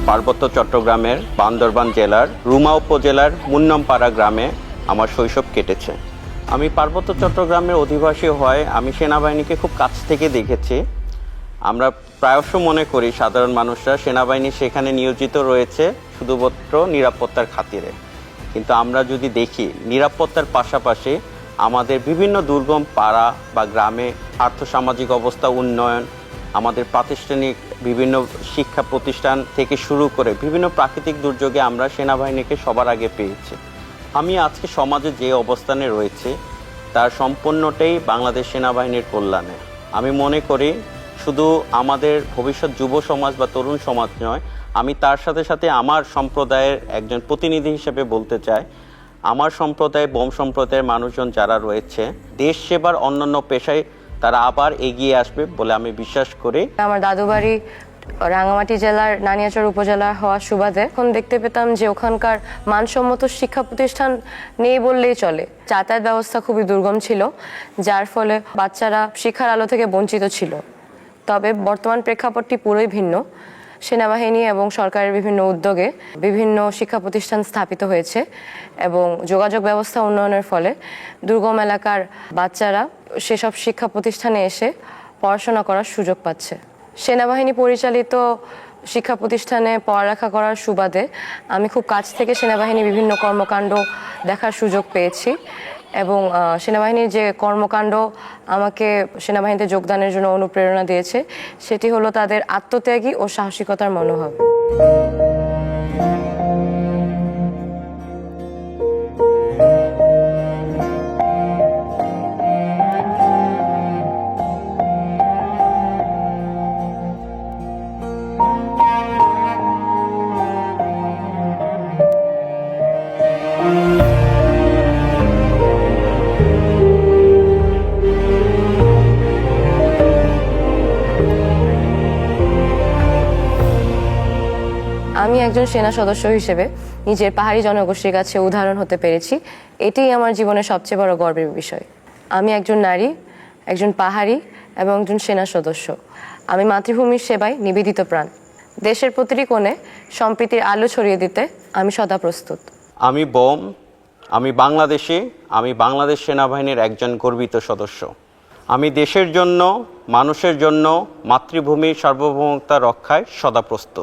পার্বত্য চট্টগ্রামের বান্দরবান জেলার রুমা উপজেলার মুন্নমপাড়া গ্রামে আমার শৈশব কেটেছে। আমি পার্বত্য চট্টগ্রামের অধিবাসী হওয়ায় আমি সেনাবাহিনীকে খুব কাছ থেকে দেখেছি। আমরা প্রায়শ মনে করি সাধারণ মানুষরা সেনাবাহিনী সেখানে নিয়োজিত রয়েছে শুধুমাত্র নিরাপত্তার খাতিরে, কিন্তু আমরা যদি দেখি নিরাপত্তার পাশাপাশি আমাদের বিভিন্ন দুর্গম পাড়া বা গ্রামে আর্থসামাজিক অবস্থা উন্নয়ন, আমাদের প্রাতিষ্ঠানিক বিভিন্ন শিক্ষা প্রতিষ্ঠান থেকে শুরু করে বিভিন্ন প্রাকৃতিক দুর্যোগে আমরা সেনাবাহিনীকে সবার আগে পেয়েছি। আমি আজকে সমাজে যে অবস্থানে রয়েছে তার সম্পূর্ণটাই বাংলাদেশ সেনাবাহিনীর কল্যাণে। আমি মনে করি শুধু আমাদের ভবিষ্যৎ যুব সমাজ বা তরুণ সমাজ নয়, আমি তার সাথে সাথে আমার সম্প্রদায়ের একজন প্রতিনিধি হিসেবে বলতে চাই, আমার সম্প্রদায় বোম সম্প্রদায়ের মানুষজন যারা রয়েছে দেশ সেবার অন্যান্য পেশায় তারা আবার এগিয়ে আসবে বলে আমি বিশ্বাস করি। আমার দাদু বাড়ি রাঙ্গামাটি জেলার নানিয়াচর উপজেলা হওয়ার সুবাদে এখন দেখতে পেতাম যে ওখানকার মানসম্মত শিক্ষা প্রতিষ্ঠান নেই বললেই চলে। যাতায়াত ব্যবস্থা খুবই দুর্গম ছিল, যার ফলে বাচ্চারা শিক্ষার আলো থেকে বঞ্চিত ছিল। তবে বর্তমান প্রেক্ষাপটটি পুরোই ভিন্ন। সেনাবাহিনী এবং সরকারের বিভিন্ন উদ্যোগে বিভিন্ন শিক্ষা প্রতিষ্ঠান স্থাপিত হয়েছে এবং যোগাযোগ ব্যবস্থা উন্নয়নের ফলে দুর্গম এলাকার বাচ্চারা সেসব শিক্ষা প্রতিষ্ঠানে এসে পড়াশোনা করার সুযোগ পাচ্ছে। সেনাবাহিনী পরিচালিত শিক্ষা প্রতিষ্ঠানে পড়ালেখা করার সুবাদে আমি খুব কাছ থেকে সেনাবাহিনীর বিভিন্ন কর্মকাণ্ড দেখার সুযোগ পেয়েছি এবং সেনাবাহিনীর যে কর্মকাণ্ড আমাকে সেনাবাহিনীতে যোগদানের জন্য অনুপ্রেরণা দিয়েছে সেটি হলো তাদের আত্মত্যাগী ও সাহসিকতার মনোভাব। আমি একজন সেনা সদস্য হিসেবে নিজের পাহাড়ি জনগোষ্ঠীর কাছে উদাহরণ হতে পেরেছি, এটাই আমার জীবনের সবচেয়ে বড় গর্বের বিষয়। আমি একজন নারী, একজন পাহাড়ি এবং একজন সেনা সদস্য। আমি মাতৃভূমির সেবায় নিবেদিত প্রাণ। দেশের প্রতিটি কোণে সম্প্রীতির আলো ছড়িয়ে দিতে আমি সদা প্রস্তুত। আমি বোম, আমি বাংলাদেশি, আমি বাংলাদেশ সেনাবাহিনীর একজন গর্বিত সদস্য। আমি দেশের জন্য, মানুষের জন্য, মাতৃভূমির সার্বভৌমত্ব রক্ষায় সদা প্রস্তুত।